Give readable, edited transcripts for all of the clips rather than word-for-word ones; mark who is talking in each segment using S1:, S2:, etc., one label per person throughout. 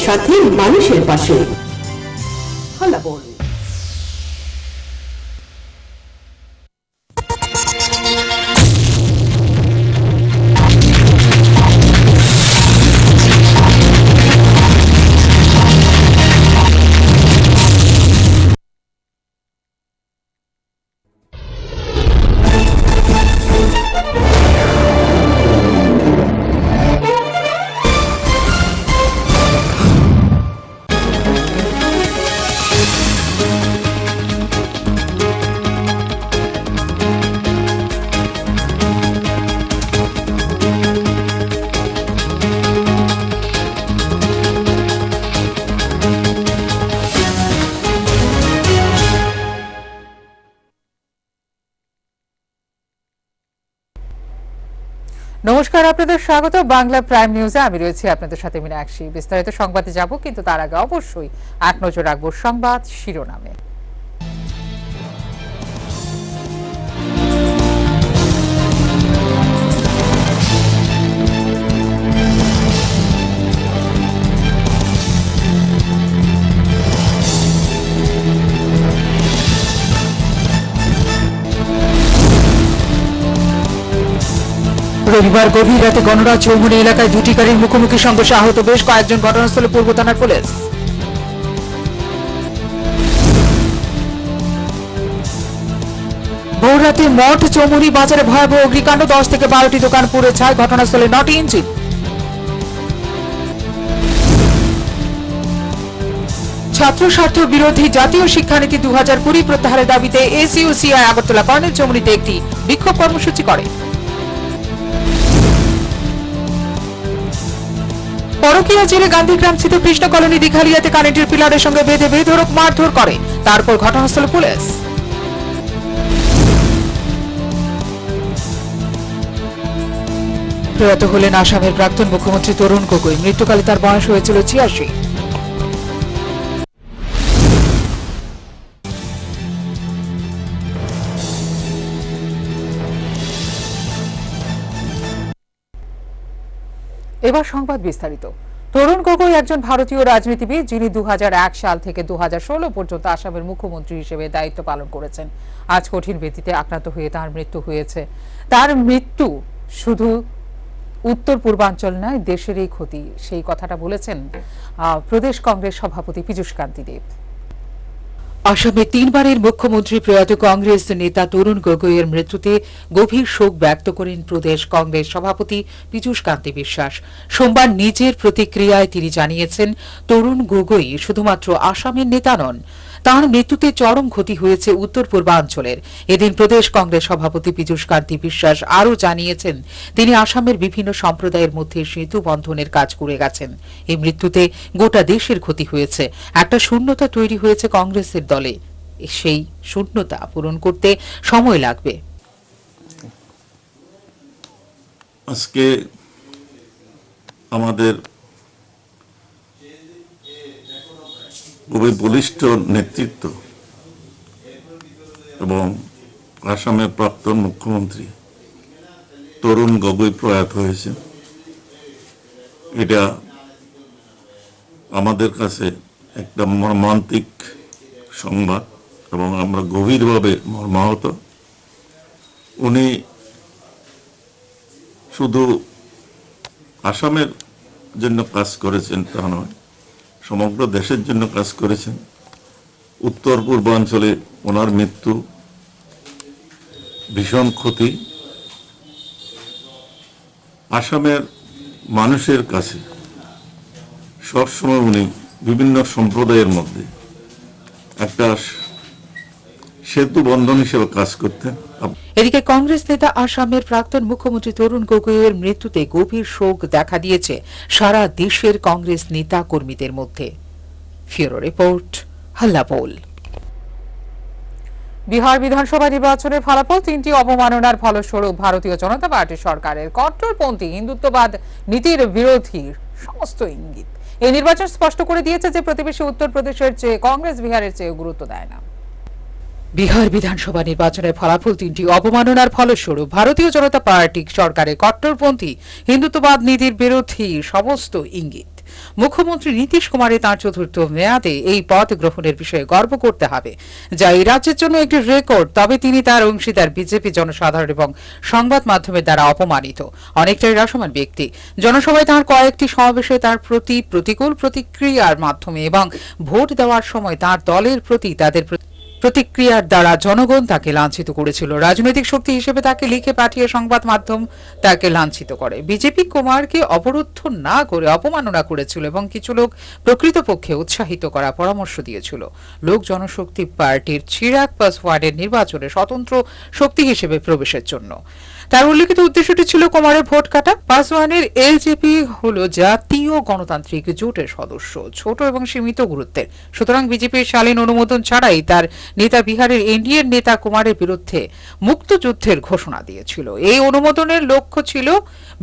S1: সাথে মানুষের পাশে। হলা বল।
S2: নমস্কার, আপনাদের স্বাগত বাংলা প্রাইম নিউজে। আমি রয়েছি আপনাদের সাথে মীনাক্ষী। বিস্তারিত সংবাদে যাব, কিন্তু তার আগে অবশ্যই এক নজর রাখবো সংবাদ শিরোনামে।
S3: রবিবার গভীর রাতে গণরাজ্য চৌমুহনী এলাকায় দুটি গাড়ির মুখোমুখি সংঘর্ষে আহত বেশ কয়েকজন। ঘটনাস্থলে পূর্ব থানার পুলিশ। ভোররাতে মঠ চৌমুহনী বাজারে ভয়াবহ অগ্নিকাণ্ড, 10 থেকে 12টি দোকান পুড়ে ছাই। ঘটনাস্থলে 9টি ইঞ্জিন। ছাত্র স্বার্থ বিরোধী জাতীয় শিক্ষানীতি 2020 প্রত্যাহারের দাবিতে এসইউসিআই আগরতলা কর্নেল চৌমুহনীতে একটি বিক্ষোভ কর্মসূচি করে। পরকীয়া জেরে গান্ধীগ্রাম স্থিত কৃষ্ণ কলোনি দীঘালিয়াতে কারেন্টের পিলারের সঙ্গে বেঁধে বেধড়ক মারধর করে, তারপর ঘটনাস্থলে পুলিশ। প্রয়াত হলেন আসামের প্রাক্তন মুখ্যমন্ত্রী তরুণ গগৈ। মৃত্যুকালে তার বয়স হয়েছিল 86।
S2: এবার সংবাদ বিস্তারিত। তরুণ গগৈ একজন ভারতীয় রাজনীতিবিদ, যিনি 2001 সাল থেকে 2016 পর্যন্ত আসামের মুখ্যমন্ত্রী হিসেবে দায়িত্ব পালন করেছেন। আজ কঠিন ব্যাধিতে আক্রান্ত হয়ে তার মৃত্যু হয়েছে। তার মৃত্যু শুধু উত্তর পূর্বাঞ্চল নয়, দেশেরই ক্ষতি, সেই কথাটা বলেছেন প্রদেশ কংগ্রেস সভাপতি পীযূষ কান্তি দেব।
S3: আসামে 3 বারের মুখ্যমন্ত্রী প্রয়াত কংগ্রেস নেতা তরুণ গগৈয়ের মৃত্যুতে গভীর শোক ব্যক্ত করেন প্রদেশ কংগ্রেস সভাপতি পীযূষ কান্তি বিশ্বাস। সোমবার নিজের প্রতিক্রিয়ায় তিনি জানিয়েছেন, তরুণ গগৈ শুধুমাত্র আসামের নেতা নন, তাঁর মৃত্যুতে চরম ক্ষতি হয়েছে উত্তর পূর্বাঞ্চলের। এদিন প্রদেশ কংগ্রেস সভাপতি পীযূষ কান্তি বিশ্বাস আরও জানিয়েছেন, তিনি আসামের বিভিন্ন সম্প্রদায়ের মধ্যে সেতু বন্ধনের কাজ করে গেছেন। এই মৃত্যুতে গোটা দেশের ক্ষতি হয়েছে। একটা শূন্যতা তৈরি হয়েছে কংগ্রেসের দলে। সেই শূন্যতা পূরণ করতে সময় লাগবে।
S4: আজকে আমাদের খুবই বলিষ্ঠ নেতৃত্ব এবং আসামের প্রাক্তন মুখ্যমন্ত্রী তরুণ গগৈ প্রয়াত হয়েছে। এটা আমাদের কাছে একটা মর্মান্তিক সংবাদ এবং আমরা গভীরভাবে মর্মাহত। উনি শুধু আসামের জন্য কাজ করেছেন তা নয়, সমগ্র দেশের জন্য কাজ করেছেন। উত্তর পূর্বাঞ্চলে ওনার মৃত্যু ভীষণ ক্ষতি। আসামের মানুষের কাছে সবসময় উনি বিভিন্ন সম্প্রদায়ের মধ্যে একটা সেতু বন্ধন হিসেবে কাজ করতেন।
S3: এদিকে কংগ্রেস নেতা আসামের প্রাক্তন মুখ্যমন্ত্রী তরুণ গগৈয়ের মৃত্যুতে গভীর শোক দেখা দিয়েছে সারা দেশের কংগ্রেস নেতা কর্মীদের মধ্যে। ফিউরো রিপোর্ট, হাল্লা বোল।
S2: বিহার বিধানসভা নির্বাচনের ফলাফল 3টি অবমাননার ফলস্বরূপ ভারতীয় জনতা পার্টি সরকারের কট্টরপন্থী হিন্দুত্ববাদ নীতির বিরোধী সমস্ত ইঙ্গিত। এই নির্বাচন স্পষ্ট করে দিয়েছে যে প্রতিবেশী উত্তরপ্রদেশের চেয়ে কংগ্রেস বিহারের চেয়ে গুরুত্ব দেয় না।
S3: বিহার বিধানসভা নির্বাচনের ফলাফল 3টি অবমাননার ফলস্বরূপ ভারতীয় জনতা পার্টি সরকারের কট্টরপন্থী হিন্দুত্ববাদ নীতির বিরোধী সমস্ত ইঙ্গিত। মুখ্যমন্ত্রী নীতিশ কুমারের তাঁর চতুর্থ মেয়াদে এই পদ গ্রহণের বিষয়ে গর্ব করতে হবে, যা এই রাজ্যের জন্য একটি রেকর্ড। তবে তিনি তার অংশীদার বিজেপি, জনসাধারণ এবং সংবাদ মাধ্যমের দ্বারা অপমানিত। অনেকটাই রসমান ব্যক্তি। জনসভায় তাঁর কয়েকটি সমাবেশে তার প্রতি প্রতিকূল প্রতিক্রিয়ার মাধ্যমে এবং ভোট দেওয়ার সময় তাঁর দলের প্রতি তাদের প্রতিক্রিয়ার দ্বারা জনগণ তাকে লাঞ্ছিত করেছিল। রাজনৈতিক শক্তি হিসেবে তাকে লিখে পাঠিয়ে সংবাদ মাধ্যম তাকে লাঞ্ছিত করে। বিজেপি কুমারকে অবরুদ্ধ না করে অপমাননা করেছিল এবং কিছু লোক প্রকৃতপক্ষে উৎসাহিত করার পরামর্শ দিয়েছিল। লোক জনশক্তি পার্টির চিরাগ পাসওয়ানের নির্বাচনে স্বতন্ত্র শক্তি হিসেবে প্রবেশের জন্য। তার উল্লেখিত উদ্দেশ্যটি ছিল কুমারের ভোট কাটা। পাসওয়ানের এলজেপি হল জাতীয় গণতান্ত্রিক জোটের সদস্য, ছোট এবং সীমিত গুরুত্বের। সুতরাং বিজেপির শালীন অনুমোদন ছাড়াই তার নেতা বিহারের এনডিএর নেতা কুমারের বিরুদ্ধে মুক্তযুদ্ধের ঘোষণা দিয়েছিল। এই অনুমোদনের লক্ষ্য ছিল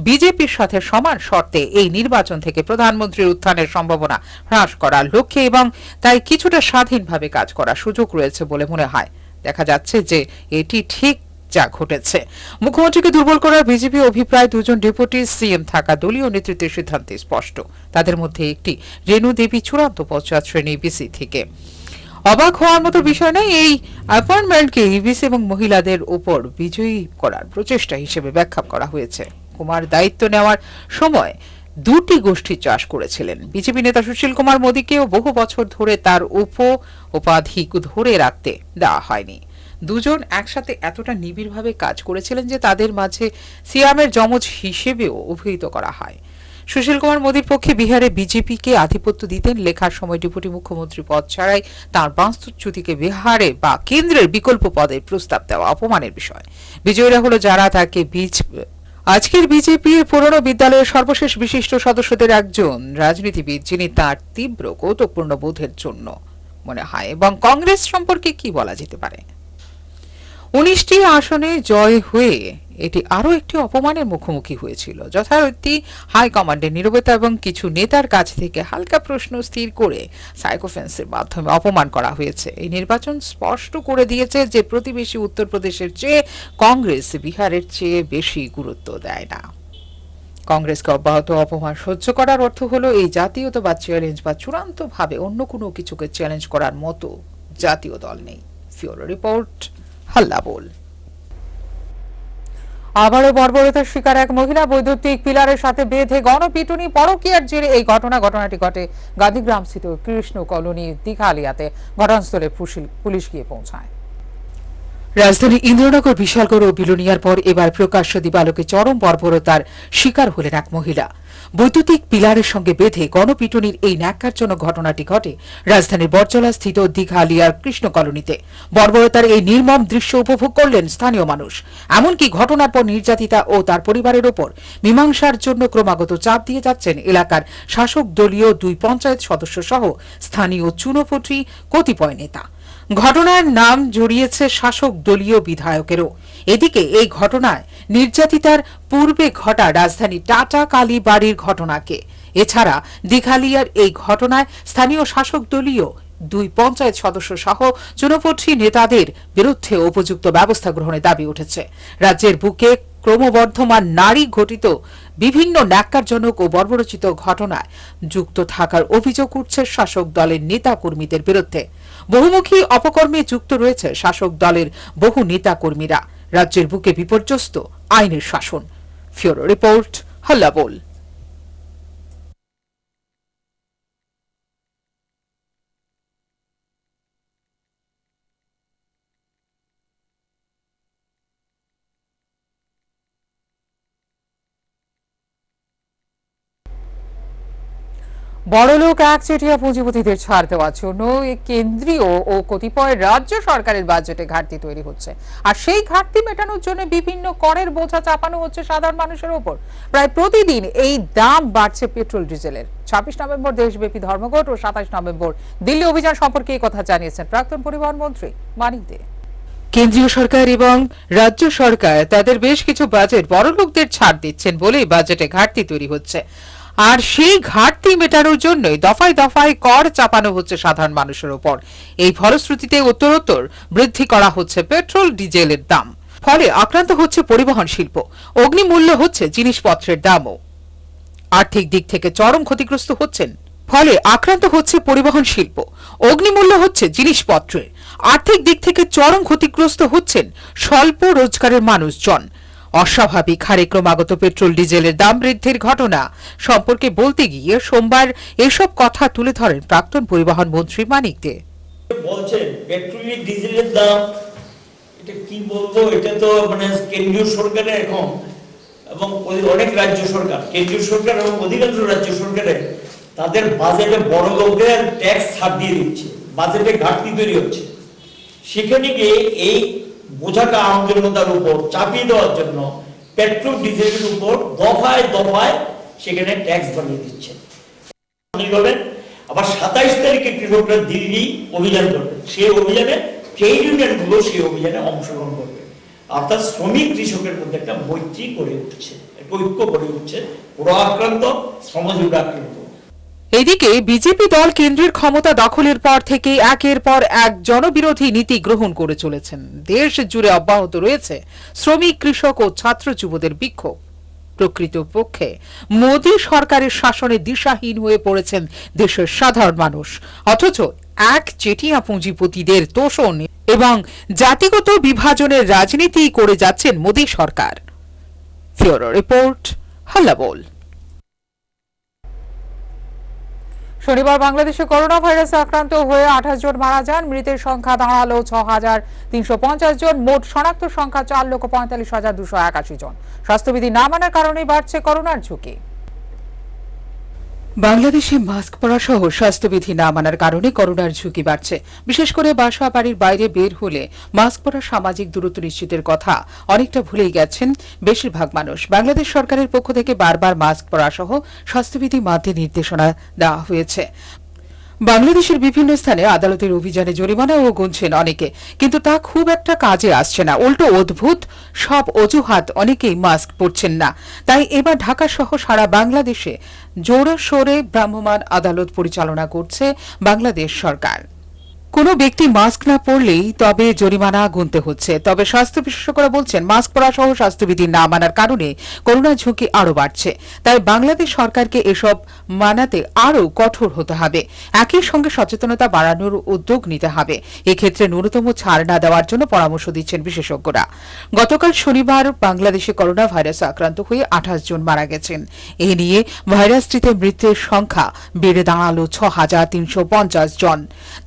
S3: বিজেপির সাথে সমান শর্তে এই নির্বাচন থেকে প্রধানমন্ত্রীর উত্থানের সম্ভাবনা হ্রাস করার লক্ষ্যে এবং তাই কিছুটা স্বাধীনভাবে কাজ করার সুযোগ রয়েছে বলে মনে হয়। দেখা যাচ্ছে যে এটি ঠিক যা ঘটেছে। মুখ্যমন্ত্রীকে দুর্বল করার বিজেপি অভিপ্রায় দুজন ডেপুটি সিএম থাকা দলীয় নেতৃত্বের সিদ্ধান্তে স্পষ্ট। তাদের মধ্যে একটি রেণু দেবী চূড়ান্ত পঞ্চায়েত শ্রেণী ইবিসি থেকে। অবাক হওয়ার মতো বিষয় নয়, এই অ্যাপয়েন্টমেন্টকে ইবিসি এবং মহিলাদের উপর বিজয়ী করার প্রচেষ্টা হিসেবে ব্যাখ্যা করা হয়েছে। কুমার দায়িত্ব নেওয়ার সময় দুটি গোষ্ঠী চাষ করেছিলেন। বিজেপি নেতা সুশীল কুমার মোদীকেও বহু বছর ধরে তার উপাধি ধরে রাখতে দেওয়া হয়নি। দুজন একসাথে এতটা নিবিড়ভাবে কাজ করেছিলেন যে তাদের মাঝে সিয়ামের যমজ হিসেবেও অভিহিত করা হয়। সুশীল কুমার মোদীর পক্ষে বিহারে বিজেপিকে আধিপত্য দিতেন। লেখার সময় ডেপুটি মুখ্যমন্ত্রী পদ ছাড়াই তাঁর বাস্তুচ্যুতিকে বিহারে বা কেন্দ্রের বিকল্প পদের প্রস্তাব দেওয়া অপমানের বিষয়। বিজয়ীরা হলো যারা তাকে আজকের বিজেপির পুরনো বিদ্যালয়ের সর্বশেষ বিশিষ্ট সদস্যদের একজন রাজনীতিবিদ, যিনি তার তীব্র কৌতুকপূর্ণ বোধের জন্য মনে হয়। এবং কংগ্রেস সম্পর্কে কি বলা যেতে পারে? 19টি আসনে জয় হয়ে এটি আরও একটি অপমানের মুখোমুখি হয়েছিল। যথারীতি হাইকমান্ডের নীরবতা এবং কিছু নেতার কাছ থেকে হালকা প্রশ্ন স্থির করে সাইকোফেন্সের মাধ্যমে অপমান করা হয়েছে। এই নির্বাচন স্পষ্ট করে দিয়েছে যে প্রতিবেশী উত্তরপ্রদেশের চেয়ে কংগ্রেস বিহারের চেয়ে বেশি গুরুত্ব দেয় না। কংগ্রেসকে অব্যাহত অপমান সহ্য করার অর্থ হলো এই জাতীয়তাবাদ চ্যালেঞ্জ বা চূড়ান্তভাবে অন্য কোনো কিছুকে চ্যালেঞ্জ করার মতো জাতীয় দল নেই। ফিওরো রিপোর্ট, হাল্লা বল।
S2: আবারও বর্বরতার শিকার এক মহিলা। বৈদ্যুতিক পিলারের সাথে বেঁধে গণপিটুনি, পরকীয়ার জেরে এই ঘটনাটি ঘটে গান্ধীগ্রাম স্থিত কৃষ্ণ কলোনি দীঘালিয়াতে। ঘটনাস্থলে পুলিশ গিয়ে পৌঁছায়।
S3: রাজধানী ইন্দ্রনগর, বিশালগড় ও বিলোনিয়ার পর এবার প্রকাশ্য দিবালোকে চরম বর্বরতার শিকার হলেন এক মহিলা। বৈদ্যুতিক পিলারের সঙ্গে বেঁধে গণপিটুনির এই ন্যাক্কারজনক ঘটনাটি ঘটে রাজধানীর বটজলা স্থিত দীঘালিয়ার কৃষ্ণ কলোনিতে। বর্বরতার এই নির্মম দৃশ্য উপভোগ করলেন স্থানীয় মানুষ। এমনকি ঘটনার পর নির্যাতিতা ও তার পরিবারের ওপর মীমাংসার জন্য ক্রমাগত চাপ দিয়ে যাচ্ছেন এলাকার শাসক দলীয় 2 পঞ্চায়েত সদস্য সহ স্থানীয় চুনোপুটি কতিপয় নেতা। ঘটনার নাম জড়িয়েছে শাসক দলীয় বিধায়কেরও। এদিকে এই ঘটনায় নির্যাতিতার পূর্বে ঘটা রাজধানী টাটা কালী বাড়ির ঘটনাকে, এছাড়া দীঘালিয়ার এই ঘটনায় স্থানীয় শাসক দলীয় 2 পঞ্চায়েত সদস্য সহ চুনোপুটি নেতাদের বিরুদ্ধে উপযুক্ত ব্যবস্থা গ্রহণের দাবি উঠেছে। রাজ্যের বুকে ক্রমবর্ধমান নারী ঘটিত বিভিন্ন ন্যাক্কারজনক ও বর্বরোচিত ঘটনায় যুক্ত থাকার অভিযোগ উঠছে শাসক দলের নেতা কর্মীদের বিরুদ্ধে। বহুমুখী অপকর্মে যুক্ত রয়েছে শাসক দলের বহু নেতা কর্মীরা। রাজ্যের বুকে বিপর্যস্ত আইনের শাসন। ফিওরো রিপোর্ট, হাল্লা বল।
S2: বড়লোক একচেটিয়া পুঁজিপতিদের ছাড় দেওয়ার জন্য কেন্দ্রীয় ও কতিপয় রাজ্য সরকারের বাজেটে ঘাটতি তৈরি হচ্ছে। আর সেই ঘাটতি মেটানোর জন্য বিভিন্ন করের বোঝা চাপানো হচ্ছে সাধারণ মানুষের উপর। প্রায় প্রতিদিন এই দাম বাড়ছে পেট্রোল ডিজেলের। 26 নভেম্বর দেশব্যাপী ধর্মঘট ও 27 নভেম্বর দিল্লি অভিযান সম্পর্কে এই কথা জানিয়েছেন প্রাক্তন পরিবহন মন্ত্রী মানিক দে।
S3: কেন্দ্রীয় সরকার এবং রাজ্য সরকার তাদের বেশ কিছু বাজেট বড়লোকদের ছাড় দিচ্ছেন বলেই বাজেটে ঘাটতি তৈরি হচ্ছে। আর সেই ঘাটতি মেটানোর জন্যই দফায় দফায় কর চাপানো হচ্ছে সাধারণ মানুষের উপর। এই ফলশ্রুতিতে উত্তরোত্তর বৃদ্ধি করা হচ্ছে পেট্রোল ডিজেলের দাম। ফলে আক্রান্ত হচ্ছে পরিবহন শিল্প, অগ্নিমূল্য হচ্ছে জিনিসপত্রের দামও। আর্থিক দিক থেকে চরম ক্ষতিগ্রস্ত হচ্ছেন। ফলে আক্রান্ত হচ্ছে পরিবহন শিল্প, অগ্নিমূল্য হচ্ছে জিনিসপত্রের। আর্থিক দিক থেকে চরম ক্ষতিগ্রস্ত হচ্ছেন স্বল্প রোজগারের মানুষজন। অস্বাভাবিক হারে ক্রমাগত পেট্রোল ডিজেলের দাম বৃদ্ধির ঘটনা সম্পর্কে বলতে গিয়ে সোমবার এসব কথা তুলে ধরেন প্রাক্তন পরিবহন মন্ত্রী মানিক দে।
S5: বলছেন পেট্রোল ডিজেলের দাম, এটা কি বলবো, এটা তো মানে কেন্দ্রীয় সরকারের এখন এবং অনেক রাজ্য সরকার, কেন্দ্রীয় সরকার এবং অধিকাংশ রাজ্য সরকারের তাদের বাজেটে বড় লোকদের ট্যাক্স ছাড় দিয়ে দিচ্ছে, বাজেটে ঘাটতি তৈরি হচ্ছে। সেখানে গিয়ে এই বোঝাটা আম জনতার উপর চাপিয়ে দেওয়ার জন্য পেট্রোল ডিজেলের উপর দফায় দফায় সেখানে ট্যাক্স বানিয়ে দিচ্ছে। আবার 27 তারিখে কৃষকরা দিল্লি অভিযান করবে, সেই অভিযানে ট্রেড ইউনিয়নগুলো সেই অভিযানে অংশগ্রহণ করবে। অর্থাৎ শ্রমিক কৃষকের মধ্যে একটা মৈত্রী গড়ে উঠছে, একটা ঐক্য গড়ে উঠছে, পুরো আক্রান্ত, শ্রমজীবী আক্রান্ত।
S3: এদিকে বিজেপি দল কেন্দ্রের ক্ষমতা দখলের পর থেকে একের পর এক জনবিরোধী নীতি গ্রহণ করে চলেছেন। দেশ জুড়ে অব্যাহত রয়েছে শ্রমিক, কৃষক ও ছাত্র যুবদের বিক্ষোভ। প্রকৃতপক্ষে মোদী সরকারের শাসনে দিশাহীন হয়ে পড়েছেন দেশের সাধারণ মানুষ, অথচ এক চেটিয়া পুঁজিপতিদের তোষণ এবং জাতিগত বিভাজনের রাজনীতি করে যাচ্ছেন মোদী সরকার। ফিওরো রিপোর্ট, হাল্লা বল।
S2: শনিবার বাংলাদেশে করোনা ভাইরাসে আক্রান্ত হয়ে 28 জন মারা যান। মৃতের সংখ্যা দাঁড়ালো 6,350 জন। মোট শনাক্ত সংখ্যা 4,45,281 জন। স্বাস্থ্যবিধি না মানার কারণেই বাড়ছে করোনার ঝুঁকি।
S3: বাংলাদেশে মাস্ক পরা সহ স্বাস্থ্যবিধি না মানার কারণে করোনার ঝুঁকি বাড়ছে। বিশেষ করে বাসা বাড়ির বাইরে বের হলে মাস্ক পরা, সামাজিক দূরত্ব নিশ্চিতের কথা অনেকটা ভুলেই গেছেন বেশিরভাগ মানুষ। বাংলাদেশ সরকারের পক্ষ থেকে বারবার মাস্ক পরা সহ স্বাস্থ্যবিধি মানতে নির্দেশনা দেওয়া হয়েছে। বাংলাদেশের বিভিন্ন স্থানে আদালতের অভিযানে জরিমানাও গুনছেন অনেকে, কিন্তু তা খুব একটা কাজে আসছে না। উল্টো অদ্ভুত সব অজুহাত, অনেকেই মাস্ক পরছেন না। তাই এবার ঢাকা সহ সারা বাংলাদেশে জোরসোরে ভ্রাম্যমাণ আদালত পরিচালনা করছে বাংলাদেশ সরকার। কোনো ব্যক্তি মাস্ক না পরলেই তবে জরিমানা গুনতে হচ্ছে। তবে স্বাস্থ্য বিশেষজ্ঞরা বলছেন মাস্ক পরা সহ স্বাস্থ্যবিধি না মানার কারণে করোনা ঝুঁকি আরও বাড়ছে। তাই বাংলাদেশ সরকারকে এসব মানাতে আরও কঠোর হতে হবে। একই সঙ্গে সচেতনতা বাড়ানোর উদ্যোগ নিতে হবে। এক্ষেত্রে ন্যূনতম ছাড় না দেওয়ার জন্য পরামর্শ দিচ্ছেন বিশেষজ্ঞরা। গতকাল শনিবার বাংলাদেশে করোনা ভাইরাসে আক্রান্ত হয়ে 28 জন মারা গেছেন। এ নিয়ে ভাইরাসটিতে মৃতের সংখ্যা বেড়ে দাঁড়ালো 6,350 জন।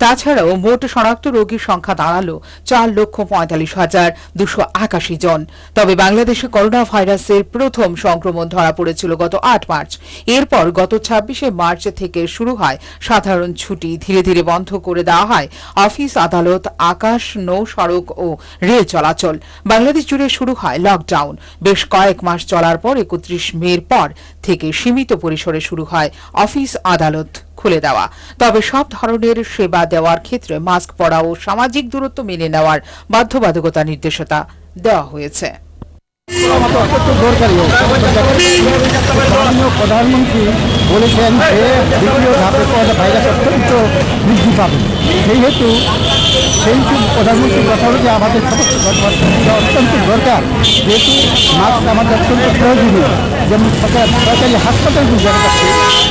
S3: তাছাড়াও মোট শনাক্ত রোগীর সংখ্যা দাঁড়ালো 4,45,281 জন। তবে বাংলাদেশে করোনা ভাইরাসের প্রথম সংক্রমণ ধরা পড়েছিল গত 8 মার্চ। এরপর গত 26 মার্চ থেকে শুরু হয় সাধারণ ছুটি। ধীরে ধীরে বন্ধ করে দেওয়া হয় অফিস, আদালত, আকাশ, নৌ, সড়ক ও রেল চলাচল। বাংলাদেশ জুড়ে শুরু হয় লকডাউন। বেশ কয়েক মাস চলার পর 31 মের পর থেকে সীমিত পরিসরে শুরু হয় অফিস, আদালত খুলে দেওয়া। তবে সব ধরনের সেবা দেওয়ার ক্ষেত্রে মাস্ক পরা ও সামাজিক দূরত্ব মেনে নেওয়ার বাধ্যবাধকতা নির্দেশনা দেওয়া হয়েছে।
S6: প্রধানমন্ত্রী বলেছেন যে দ্বিতীয় ধাপে ভাইরাস অত্যন্ত বৃদ্ধি পাবে। সেই হেতু প্রধানমন্ত্রীর কথা হলো যে আমাদের সমস্ত অত্যন্ত দরকার, যেহেতু মাস্ক আমাদের অত্যন্ত প্রয়োজনীয়। যেমন সরকারি হাসপাতালগুলো দেখা যাচ্ছে,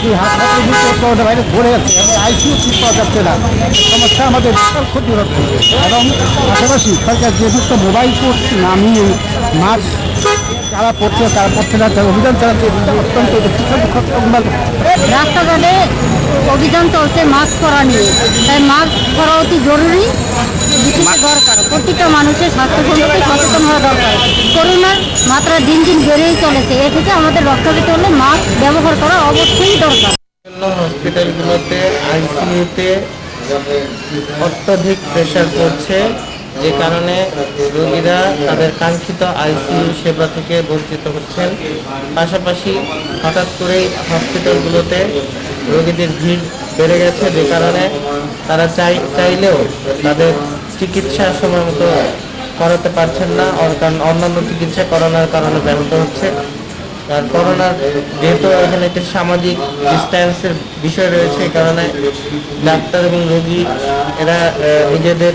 S6: এই হাসপাতালগুলো করোনা ভাইরাস ভরে যাচ্ছে এবং আইসিইউ ঠিক পাওয়া যাচ্ছে না। সমস্যা আমাদের বিশাল ক্ষতি হচ্ছে। এবং পাশাপাশি সরকার যে সমস্ত মোবাইল কোর্ট নামিয়ে মাস্ক যারা পড়ছে তারা পড়ছে না, অভিযান চালাচ্ছে অত্যন্ত
S7: রাস্তাঘাটে অভিযান চলছে মাস্ক পরা নিয়ে। তাই মাস্ক পরা অতি জরুরি, দরকার। প্রতিটা মানুষের স্বাস্থ্য সম্পর্কে সচেতন হওয়া দরকার। করোনার মাত্রা দিন দিন বেড়েই চলেছে। এ থেকে আমাদের রক্ষা পেতে হলে মাস্ক ব্যবহার করা অবশ্যই দরকার।
S8: হসপিটালগুলোতে আইসিইউতে অত্যধিক প্রেশার পড়ছে, যে কারণে রোগীরা তাদের কাঙ্ক্ষিত আইসিইউ সেবা থেকে বঞ্চিত হচ্ছেন। পাশাপাশি হঠাৎ করেই হসপিটালগুলোতে রোগীদের ভিড় বেড়ে গেছে, যে কারণে তারা চাইলেও তাদের চিকিৎসা সময় মতো করাতে পারছেন না। কারণ অন্যান্য চিকিৎসা করোনার কারণে ব্যাহত হচ্ছে। আর করোনার যেহেতু এখানে একটি সামাজিক ডিস্ট্যান্সের বিষয় রয়েছে, এই কারণে ডাক্তার এবং রোগী এরা নিজেদের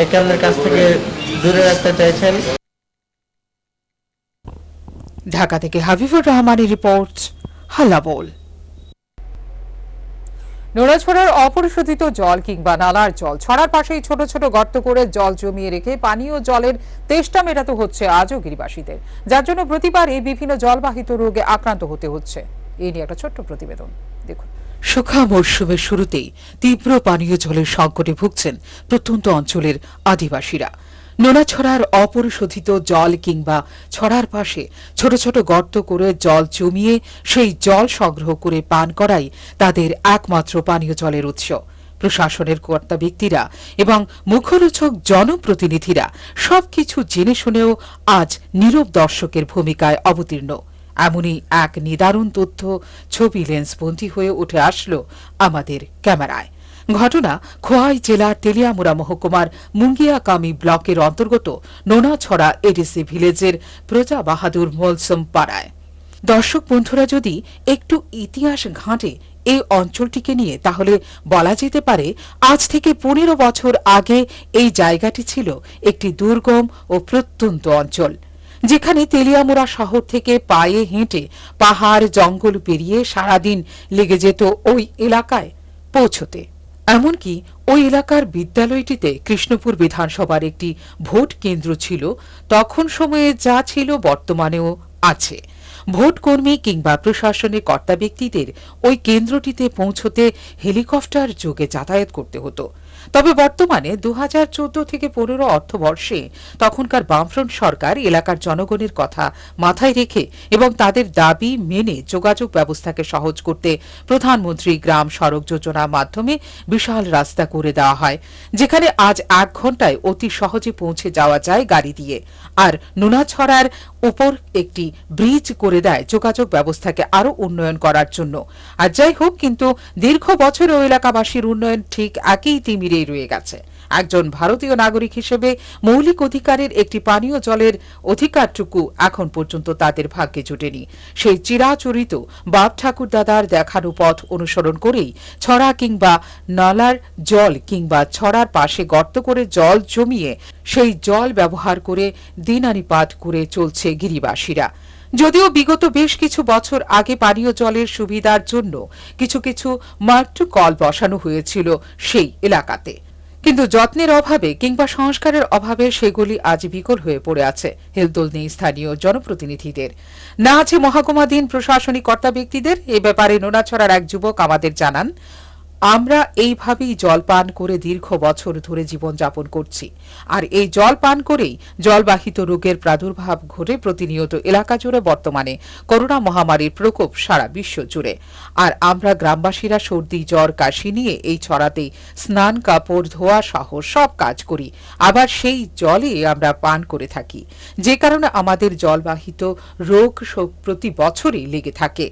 S8: একে অন্যের কাছ থেকে দূরে রাখতে চাইছেন।
S3: ঢাকা থেকে হাবিবুর রহমানের রিপোর্ট, হাল্লাবোল।
S2: নোড়াছড়ার অপরিশোধিত জল কিংবা নালার জল ছড়ার পাশেই ছোট ছোট গর্ত করে জল জমিয়ে রেখে পানীয় জলের তেষ্টা মেটাতে হচ্ছে আজও গিরিবাসীদের, যার জন্য প্রতিবারই বিভিন্ন জলবাহিত রোগে আক্রান্ত হতে হচ্ছে। এই নিয়ে একটা ছোট্ট প্রতিবেদন দেখুন।
S3: শুখা মরশুমের শুরুতেই তীব্র পানীয় জলের সংকটে ভুগছেন প্রত্যন্ত অঞ্চলের আদিবাসীরা। নোনাছড়ার অপরিশোধিত জল কিংবা ছড়ার পাশে ছোট ছোট গর্ত করে জল জমিয়ে সেই জল সংগ্রহ করে পান করাই তাদের একমাত্র পানীয় জলের উৎস। প্রশাসনের কর্তা ব্যক্তিরা এবং মুখরোচক জনপ্রতিনিধিরা সবকিছু জেনে শুনেও আজ নীরব দর্শকের ভূমিকায় অবতীর্ণ। এমনই এক নিদারুণ তথ্য ছবি লেন্সবন্দী হয়ে উঠে আসলো আমাদের ক্যামেরায়। ঘটনা খোয়াই জেলার তেলিয়ামুড়া মহকুমার মুঙ্গিয়াকামি ব্লকের অন্তর্গত নোনাছড়া এডিসি ভিলেজের প্রজা বাহাদুর মলসম পাড়ায়। দর্শক বন্ধুরা যদি একটু ইতিহাস ঘাঁটে এই অঞ্চলটিকে নিয়ে, তাহলে বলা যেতে পারে আজ থেকে 15 বছর আগে এই জায়গাটি ছিল একটি দুর্গম ও প্রত্যন্ত অঞ্চল, যেখানে তেলিয়ামুড়া শহর থেকে পায়ে হেঁটে পাহাড় জঙ্গল পেরিয়ে সারাদিন লেগে যেত ওই এলাকায় পৌঁছতে। এমনকি ওই এলাকার বিদ্যালয়টিতে কৃষ্ণপুর বিধানসভার একটি ভোট কেন্দ্র ছিল তখন সময়ে, যা ছিল বর্তমানেও আছে। ভোটকর্মী কিংবা প্রশাসনের কর্তা ব্যক্তিদের ওই কেন্দ্রটিতে পৌঁছতে হেলিকপ্টার যোগে যাতায়াত করতে হতো। তবে বর্তমানে 2014 থেকে 15 অর্থবর্ষে তখনকার বামফ্রন্ট সরকার এলাকার জনগণের কথা মাথায় রেখে এবং তাদের দাবি মেনে যোগাযোগ ব্যবস্থাকে সহজ করতে প্রধানমন্ত্রী গ্রাম সড়ক যোজনার মাধ্যমে বিশাল রাস্তা করে দেওয়া হয়, যেখানে আজ 1 ঘন্টায় অতি সহজে পৌঁছে যাওয়া যায় গাড়ি দিয়ে। আর নোনাছড়ার উপর একটি ব্রিজ করে দেয় যোগাযোগ ব্যবস্থাকে আরও উন্নয়ন করার জন্য। আর যাই হোক, কিন্তু দীর্ঘ বছরেও এলাকাবাসীর উন্নয়ন ঠিক একই তিমিরেই রয়ে গেছে। একজন ভারতীয় নাগরিক হিসেবে মৌলিক অধিকারের একটি পানীয় জলের অধিকারটুকু এখন পর্যন্ত তাদের ভাগ্যে জুটেনি। সেই চিরাচরিত বাপ ঠাকুর দাদার দেখানো পথ অনুসরণ করেই ছড়া কিংবা নালার জল কিংবা ছড়ার পাশে গর্ত করে জল জমিয়ে সেই জল ব্যবহার করে দিনানিপাত করে চলছে গিরিবাসীরা। যদিও বিগত বেশ কিছু বছর আগে পানীয় জলের সুবিধার জন্য কিছু কিছু মাল্টি কল বসানো হয়েছিল সেই এলাকাতে, কিন্তু যত্নের অভাবে কিংবা সংস্কারের অভাবে সেগুলি আজ বিকল হয়ে পড়ে আছে। হেলদোল নেই স্থানীয় জনপ্রতিনিধিদের, না আছে মহকুমাধীন প্রশাসনিক কর্তা ব্যক্তিদের। এ ব্যাপারে নোনাছড়ার এক যুবক আমাদের জানান, আমরা এইভাবেই জল পান করে দীর্ঘ বছর ধরে জীবনযাপন করছি। আর এই জল পান করেই জলবাহিত রোগের প্রাদুর্ভাব ঘটে প্রতিনিয়ত এলাকা জুড়ে। বর্তমানে করোনা মহামারীর প্রকোপ সারা বিশ্ব জুড়ে। আর আমরা গ্রামবাসীরা সর্দি জ্বর কাশি নিয়ে এই ছড়াতেই স্নান কাপড় ধোয়া সহ সব কাজ করি, আবার সেই জলে আমরা পান করে থাকি, যে কারণে আমাদের জলবাহিত রোগ শোক প্রতি বছরই লেগে থাকে।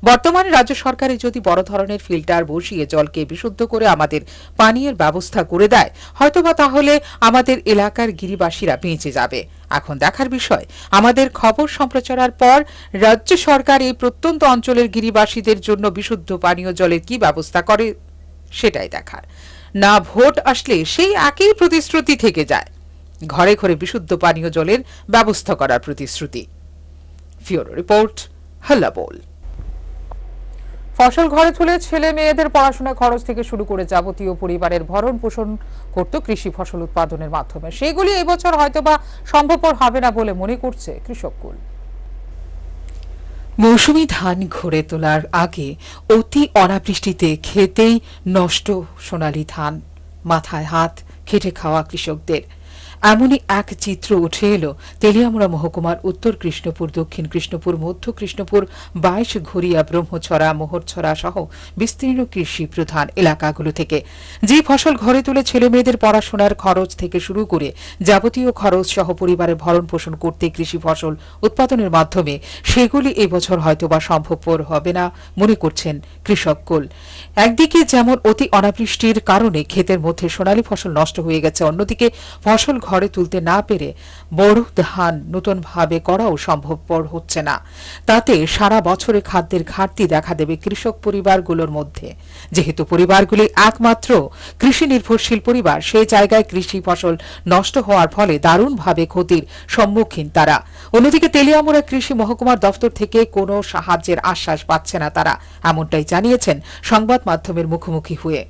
S3: বর্তমানে রাজ্য সরকারে যদি বড় ধরনের ফিল্টার বসিয়ে জলকে বিশুদ্ধ করে আমাদের পানীয়ের ব্যবস্থা করে দেয়, হয়তোবা তাহলে আমাদের এলাকার গিরিবাসীরা বেঁচে যাবে। এখন দেখার বিষয়, আমাদের খবর সম্প্রচারের পর রাজ্য সরকার এই প্রত্যন্ত অঞ্চলের গিরিবাসীদের জন্য বিশুদ্ধ পানীয় জলের কি ব্যবস্থা করে সেটাই দেখার। না ভোট আসলে সেই একই প্রতিশ্রুতি থেকে যায়, ঘরে ঘরে বিশুদ্ধ পানীয় জলের ব্যবস্থা করার প্রতিশ্রুতি। ফিওরো রিপোর্ট, হাল্লাবোল।
S2: ফসল ঘরে তুলে ছেলে মেয়েদের পড়াশোনার খরচ থেকে শুরু করে যাবতীয় পরিবারের ভরণ পোষণ করত কৃষি ফসল উৎপাদনের মাধ্যমে। সেগুলি এবছর হয়তোবা সম্ভবপর হবে না বলে মনে করছে কৃষককুল।
S3: মৌসুমী ধান ঘরে তোলার আগে অতি অনাবৃষ্টিতে খেতেই নষ্ট সোনালী ধান, মাথায় হাত খেটে খাওয়া কৃষকদের। এমনই এক চিত্র উঠে এলো তেলিয়ামুড়া মহকুমার উত্তর কৃষ্ণপুর, দক্ষিণ কৃষ্ণপুর, মধ্য কৃষ্ণপুর, 22 ঘড়িয়া, ব্রহ্মছড়া, মোহরছড়া সহ বিস্তীর্ণ কৃষি প্রধান এলাকাগুলো থেকে। যে ফসল ঘরে তুলে ছেলে মেয়েদের পড়াশোনার খরচ থেকে শুরু করে যাবতীয় খরচ সহ পরিবারের ভরণ পোষণ করতে কৃষি ফসল উৎপাদনের মাধ্যমে, সেগুলি এবছর হয়তোবা সম্ভবপর হবে না মনে করছেন কৃষককুল। একদিকে যেমন অতি অনাবৃষ্টির কারণে ক্ষেতের মধ্যে সোনালী ফসল নষ্ট হয়ে গেছে, অন্যদিকে ফসল ঘরে তুলতে না পেরে বড় ধান নতুনভাবে করাও সম্ভবপর হচ্ছে না। তাতে সারা বছরে খাদ্যের ঘাটতি দেখা দেবে কৃষক পরিবারগুলোর মধ্যে। যেহেতু পরিবারগুলি একমাত্র কৃষি নির্ভরশীল পরিবার, সেই জায়গায় কৃষি ফসল নষ্ট হওয়ার ফলে দারুণভাবে ক্ষতির সম্মুখীন তারা। অন্যদিকে তেলিয়ামুড়া কৃষি মহকুমার দফতর থেকে কোনো সাহায্যের আশ্বাস পাচ্ছে না তারা, এমনটাই জানিয়েছেন সংবাদ মাধ্যমের মুখোমুখি হয়ে।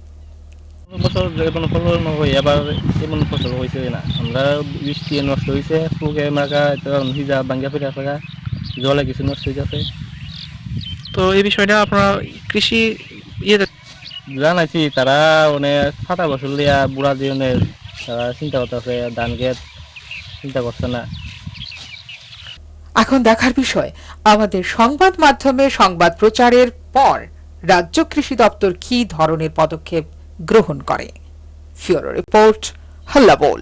S8: বছর যেমন ফলন হয় এবার এমন ফসল হয়েছে না, আমরা বৃষ্টি নষ্ট হয়েছে, পোকে মাকা ভিজা ভাঙ্গা ফিরে থাকা, জলে কিছু নষ্ট হয়ে গেছে।
S9: তো এই বিষয়টা আপনারা কৃষি ইয়েতে
S8: জানাইছি, তারা অনেক ফাটা ফসল দিয়া বুড়া জীবনের তারা চিন্তা করতেছে, ধান ক্ষেত চিন্তা করছে না।
S3: এখন দেখার বিষয় আমাদের সংবাদ মাধ্যমে সংবাদ প্রচারের পর রাজ্য কৃষি দপ্তর কি ধরনের পদক্ষেপ গ্রহণ করে। ফিওরো রিপোর্ট, হাল্লা বল।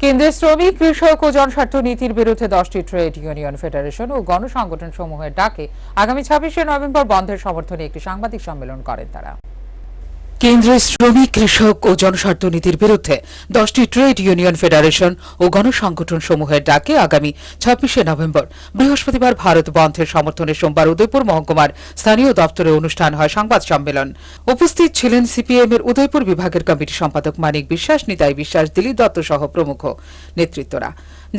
S2: কেন্দ্রের শ্রমিক, কৃষক ও জনস্বার্থ নীতির বিরুদ্ধে 10টি ট্রেড ইউনিয়ন ফেডারেশন ও গণসংগঠন সমূহের ডাকে আগামী 26শে নভেম্বর বন্ধের সমর্থনে একটি সাংবাদিক সম্মেলন করেন তারা।
S3: কেন্দ্রের শ্রমিক, কৃষক ও জনস্বার্থ নীতির বিরুদ্ধে 10টি ট্রেড ইউনিয়ন ফেডারেশন ও গণসংগঠন সমূহের ডাকে আগামী 26শে নভেম্বর বৃহস্পতিবার ভারত বন্ধের সমর্থনে সোমবার উদয়পুর মহকুমার স্থানীয় দপ্তরে অনুষ্ঠান হয় সংবাদ সম্মেলন। উপস্থিত ছিলেন সিপিএম এর উদয়পুর বিভাগের কমিটি সম্পাদক মানিক বিশ্বাস, নিতাই বিশ্বাস, দিলীপ দত্ত সহ প্রমুখ নেতৃত্বরা।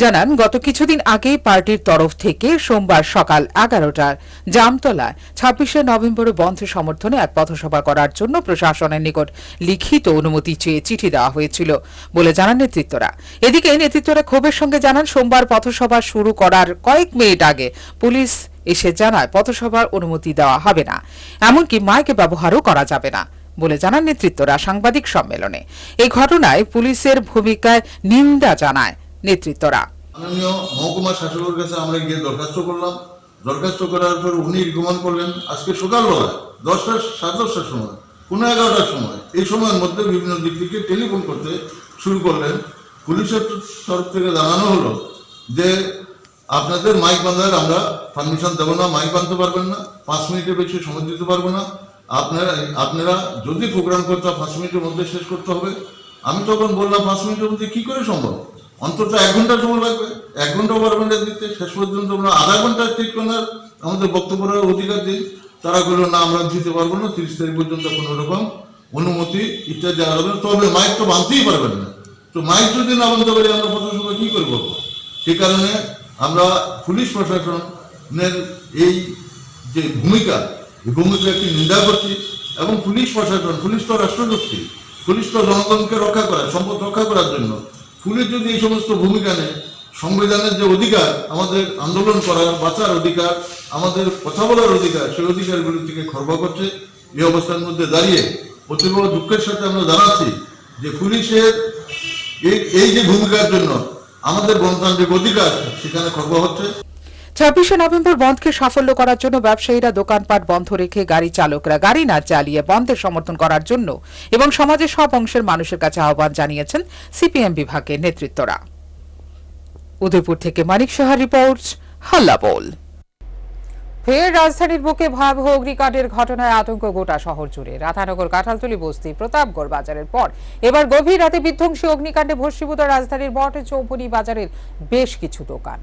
S3: জানান, গত কিছুদিন আগে পার্টির তরফ থেকে সোমবার সকাল 11টার জামতলায় 26শে নভেম্বর বন্ধের সমর্থনে এক পথসভা করার জন্য প্রশাসনের নিকট লিখিত অনুমতি চেয়ে চিঠি দেওয়া হয়েছিল বলে জানান নেতৃত্বরা। এদিকে নেতৃত্বরা ক্ষোভের সঙ্গে জানান, সোমবার পথসভা শুরু করার কয়েক মিনিট আগে পুলিশ এসে জানায় পথসভার অনুমতি দেওয়া হবে না, এমনকি মাইক ব্যবহারও করা যাবে না বলে জানান নেতৃত্বরা সাংবাদিক সম্মেলনে। এই ঘটনায় পুলিশের ভূমিকায় নিন্দা জানায় নেতৃত্বরা।
S10: মাননীয় মহকুমা শাসকের কাছে আমরা গিয়ে দরখাস্ত করলাম। দরখাস্ত করার পর উনি রিকমেন্ড করলেন আজকে সকালবেলা 10টা, 10:30টার সময়, 11টার সময়, এই সময়ের মধ্যে বিভিন্ন দিক থেকে টেলিফোন করতে শুরু করলেন। পুলিশের তরফ থেকে জানানো হলো যে আপনাদের মাইক বাঁধার আমরা পারমিশন দেবো না, মাইক বাঁধতে পারবেন না, 5 মিনিটের বেশি সময় দিতে পারবো না, আপনারা যদি প্রোগ্রাম করতে 5 মিনিটের মধ্যে শেষ করতে হবে। আমি তখন বললাম 5 মিনিটের মধ্যে কি করে সম্ভব, অন্তত 1 ঘন্টা সময় লাগবে, 1 ঘন্টাও পারবেন না দিতে। শেষ পর্যন্ত আমরা আধা ঘন্টা ঠিক করার আমাদের বক্তব্য রাখার অধিকার দিই। তারা বললো না, আমরা দিতে পারবো না, 30 তারিখ পর্যন্ত কোনো রকম অনুমতি ইত্যাদি দেওয়া হবে না, তবে মাইক তো বাঁধতেই পারবেন না। তো মাইক যদি না বাঁধতে পারি আমরা পথসভা কি করে করবো? সেই কারণে আমরা পুলিশ প্রশাসনের এই যে ভূমিকা, এই ভূমিকা একটি নিন্দা করছি। এবং পুলিশ প্রশাসন, পুলিশ তো রাষ্ট্রশক্তি, পুলিশ তো জনগণকে রক্ষা করা, সম্পদ রক্ষা করার জন্য। পুলিশ যদি এই সমস্ত ভূমিকা নেয়, সংবিধানের যে অধিকার, আমাদের আন্দোলন করার, বাঁচার অধিকার, আমাদের কথা বলার অধিকার, সেই অধিকারগুলি থেকে খর্ব করছে। এই অবস্থার মধ্যে দাঁড়িয়ে অতীব দুঃখের সাথে আমরা জানাচ্ছি যে পুলিশের এই যে ভূমিকার জন্য আমাদের গণতান্ত্রিক অধিকার সেখানে খর্ব হচ্ছে।
S3: 26শে নভেম্বর বন্ধকে সাফল্য করার জন্য ব্যবসায়ীরা দোকানপাট বন্ধ রেখে গাড়ি চালকরা গাড়ি না চালিয়ে বন্ধের সমর্থন করার জন্য এবং সমাজের সব অংশের মানুষের কাছে আহ্বান জানিয়েছেন সিপিএম বিভাগের নেতৃত্বরা। উদয়পুর থেকে মানিক সাহার রিপোর্ট, হাল্লা বল।
S2: ফের রাজধানীর বুকে ভয়াবহ অগ্নিকাণ্ডের ঘটনায় আতঙ্ক গোটা শহর জুড়ে। রাধানগর, কাঁঠালতলী বস্তি, প্রতাপগড় বাজারের পর এবার গভীর রাতে বিধ্বংসী অগ্নিকাণ্ডে ভস্মীভূত রাজধানীর বট চৌমুহনী বাজারের বেশ কিছু দোকান।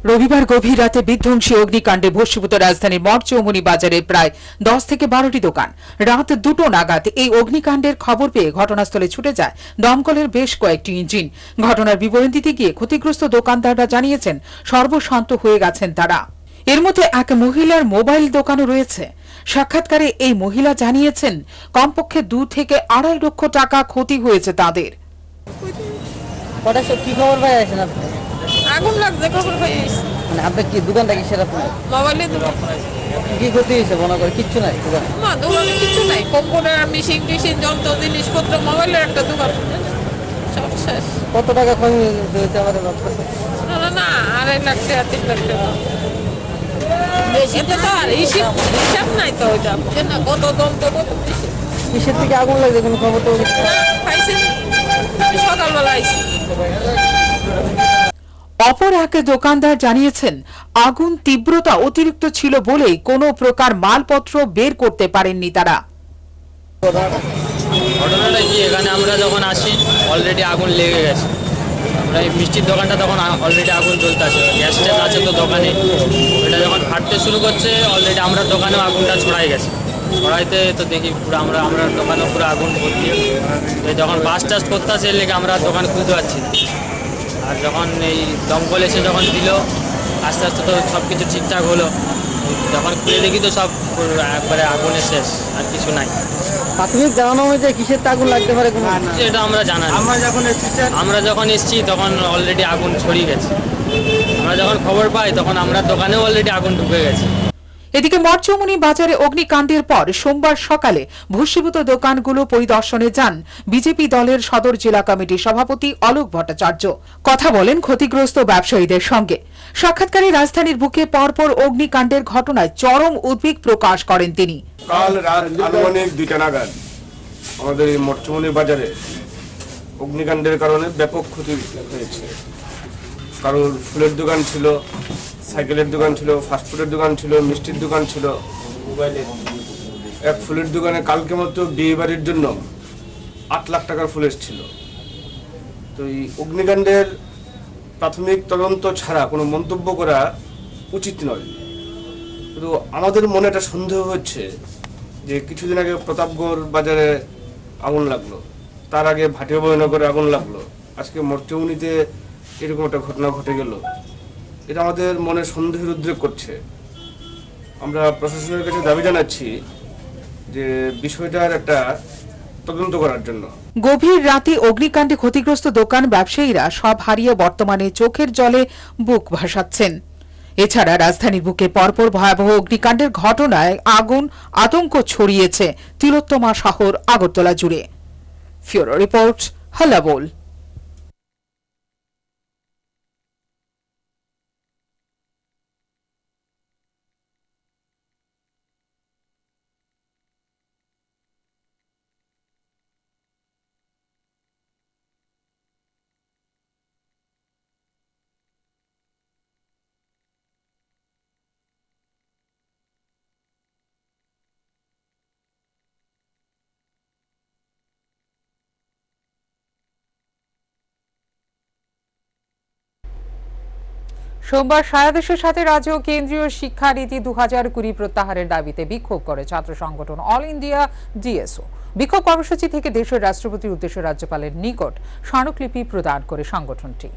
S3: রবিবার গভীর রাতে বিধ্বংসী অগ্নিকাণ্ডে ভস্মীভূত রাজধানীর মঠ চৌমুহনী বাজারের প্রায় 10 থেকে 12টি দোকান। রাত 2টো নাগাদ এই অগ্নিকাণ্ডের খবর পেয়ে ঘটনাস্থলে ছুটে যায় দমকলের বেশ কয়েকটি ইঞ্জিন। ঘটনার বিবরণ দিতে গিয়ে ক্ষতিগ্রস্ত দোকানদাররা জানিয়েছেন সর্বশান্ত হয়ে গেছেন তারা। এর মধ্যে এক মহিলার মোবাইল দোকানও রয়েছে। সাক্ষাৎকারে এই মহিলা জানিয়েছেন কমপক্ষে 2 থেকে 2.5 লক্ষ টাকা ক্ষতি হয়েছে তাদের।
S8: কি খবর ভাই আছেন আপনি?
S11: আগুন লাগছে, খবর পাইছি।
S8: মানে আপনার কি দোকানটা কিসের? আপনার
S11: মোবাইলের দোকান।
S8: কি ক্ষতি হয়েছে মনে করে? কিচ্ছু নাই দোকান?
S11: না, দোকানে কিছু নাই, কম্পিউটার, মেশিন টেশিন, যন্ত্র, জিনিসপত্র, মোবাইলের একটা দোকান, সব শেষ।
S8: কত টাকা ক্ষতি হয়েছে আমাদের?
S11: না না না, 2.5 লাখ টাকা, 3 লাখ টাকা। এতে তো আর হিসাব নাই তো, ওইটা কত যন্ত্র, কত
S8: কিসের থেকে আগুন লাগছে কোনো খবর তো
S11: পাইছি? সকালবেলা আইছি।
S3: অপর এক দোকানদার জানিয়েছেন আগুন তীব্রতা অতিরিক্ত ছিল বলেই কোনো প্রকার মালপত্র বের করতে পারেননি তারা।
S8: ঘটনাটা কি, এখানে আমরা যখন আসি অলরেডি আগুন লেগে গেছে। আমরা এই মিষ্টির দোকানটা তখন অলরেডি আগুন জ্বলতে আছে, গ্যাস ট্যাস আছে তো দোকানে, এটা যখন ফাটতে শুরু করছে অলরেডি আমরা দোকানেও আগুনটা ছড়াই গেছে। ছড়াইতে তো দেখি পুরো আমরা দোকানেও পুরো আগুন ভর্তি। যখন বাস টাস করতে আসে এর লেগে আমরা দোকান খুলতে পারছি না। আর যখন এই দমকল এসে যখন দিল আস্তে আস্তে তো সব কিছু ঠিকঠাক হলো। যখন খুলে দেখি তো সব একবারে আগুনে শেষ, আর কিছু নাই।
S6: প্রাথমিক জানানো হয়েছে কিসের আগুন লাগতে পারে
S8: এটা আমরা জানি। আমরা যখন এসেছি তখন অলরেডি আগুন ছড়িয়ে গেছে। আমরা যখন খবর পাই তখন আমরা দোকানেও অলরেডি আগুন ঢুকে গেছে।
S3: এদিকে মঠচৌমুনি বাজারে অগ্নিকাণ্ডের পর সোমবার সকালে ভস্মীভূত দোকানগুলো পরিদর্শনে যান বিজেপি দলের সদর জেলা কমিটির সভাপতি অলোক ভট্টাচার্য। কথা বলেন ক্ষতিগ্রস্ত ব্যবসায়ীদের সঙ্গে। সাক্ষাৎকারে রাজধানীর বুকে পরপর অগ্নিকাণ্ডের ঘটনায় চরম উদ্বেগ প্রকাশ করেন তিনি।
S12: কাল রাত আনুমানিক 2টা নাগাদ আমাদের এই মঠচৌমুনি বাজারে অগ্নিকাণ্ডের কারণে ব্যাপক ক্ষতি হয়েছে। কারোর ফুলের দোকান ছিল, সাইকেলের দোকান ছিল, ফাস্টফুডের দোকান ছিল, মিষ্টির দোকান ছিল। এক ফুলের দোকানে কালকে মতো বিয়ে বাড়ির জন্য 8 লাখ টাকার ফুল এসেছিল। তো এই অগ্নিকাণ্ডের প্রাথমিক তদন্ত ছাড়া কোনো মন্তব্য করা উচিত নয়। কিন্তু আমাদের মনে একটা সন্দেহ হচ্ছে যে কিছুদিন আগে প্রতাপগড় বাজারে আগুন লাগলো, তার আগে ভাটিয়া বয়নগরে আগুন লাগলো, আজকে মঠচৌমুনিতে এরকম একটা ঘটনা ঘটে গেল। এটা আমাদের মনে সন্দেহের উদ্রেক করছে। আমরা প্রশাসনের কাছে দাবি জানাচ্ছি যে বিষয়টার একটা তদন্ত করার জন্য।
S3: গভীর রাতে অগ্নিকাণ্ডে ক্ষতিগ্রস্ত দোকান ব্যবসায়ীরা সব হারিয়ে বর্তমানে চোখের জলে বুক ভাসাচ্ছেন। এছাড়া রাজধানীর বুকে পরপর ভয়াবহ অগ্নিকাণ্ডের ঘটনায় আতঙ্ক ছড়িয়েছে তিলোত্তমা শহর আগরতলা জুড়ে। ফিউরো রিপোর্ট, হাল্লাবোল।
S2: সোমবার সারা দেশের সাথে রাজ্য কেন্দ্রীয় শিক্ষানীতি 2020 প্রত্যাহারের দাবিতে বিক্ষোভ করে ছাত্র সংগঠন অল ইন্ডিয়া ডিএসও। বিক্ষোভ কর্মসূচি থেকে দেশের রাষ্ট্রপতির উদ্দেশ্যে রাজ্যপালের নিকট স্মারকলিপি প্রদান করে সংগঠনটি।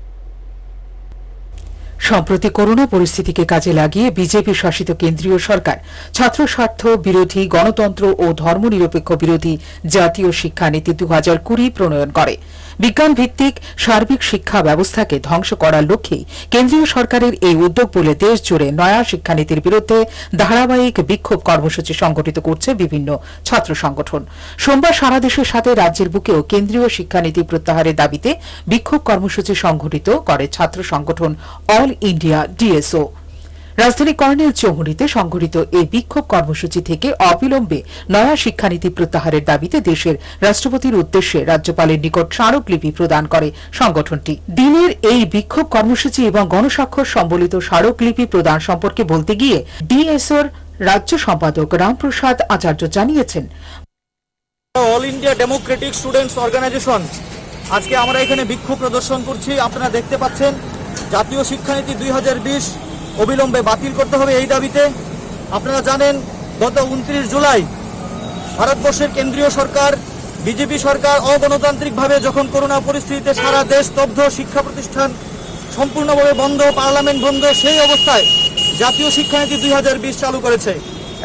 S3: সম্প্রতি করোনা পরিস্থিতিকে কাজে লাগিয়ে বিজেপি শাসিত কেন্দ্রীয় সরকার ছাত্র স্বার্থ বিরোধী, গণতন্ত্র ও ধর্মনিরপেক্ষ বিরোধী জাতীয় শিক্ষানীতি 2020 প্রণয়ন করে। বিজ্ঞান ভিত্তিক সার্বিক শিক্ষা ব্যবস্থাকে ধ্বংস করার লক্ষ্যেই কেন্দ্রীয় সরকারের এই উদ্যোগ বলে দেশ জুড়ে নয়া শিক্ষানীতির বিরুদ্ধে ধারাবাহিক বিক্ষোভ কর্মসূচি সংগঠিত করছে বিভিন্ন ছাত্র সংগঠন। সোমবার সারা দেশের সাথে রাজ্যের বুকেও কেন্দ্রীয় শিক্ষানীতি প্রত্যাহারের দাবিতে বিক্ষোভ কর্মসূচি সংগঠিত করে ছাত্র সংগঠন অল ইন্ডিয়া ডিএসও। রাজধানী কর্নেল চৌমুহনীতে সংঘটিত এই বিক্ষোভ কর্মসূচি থেকে অবিলম্বে নয়া শিক্ষানীতি প্রত্যাহারের দাবিতে দেশের রাষ্ট্রপতির উদ্দেশ্যে রাজ্যপালের নিকট স্মারকলিপি প্রদান করে সংগঠনটি। দিনের এই বিক্ষোভ কর্মসূচি এবং গণস্বাক্ষর সম্বলিত স্মারকলিপি প্রদান সম্পর্কে বলতে গিয়ে ডিএসওর রাজ্য সম্পাদক রামপ্রসাদ আচার্য জানিয়েছেন,
S13: all India democratic students organisation আজকে আমরা এখানে বিক্ষোভ প্রদর্শন করছি। আপনারা দেখতে পাচ্ছেন জাতীয় শিক্ষানীতি 2020 অবিলম্বে বাতিল করতে হবে এই দাবিতে। আপনারা জানেন গত 29 জুলাই ভারতবর্ষের কেন্দ্রীয় সরকার, বিজেপি সরকার অগণতান্ত্রিকভাবে যখন করোনা পরিস্থিতিতে সারা দেশ স্তব্ধ, শিক্ষা প্রতিষ্ঠান সম্পূর্ণভাবে বন্ধ, পার্লামেন্ট বন্ধ, সেই অবস্থায় জাতীয় শিক্ষানীতি 2020 চালু করেছে।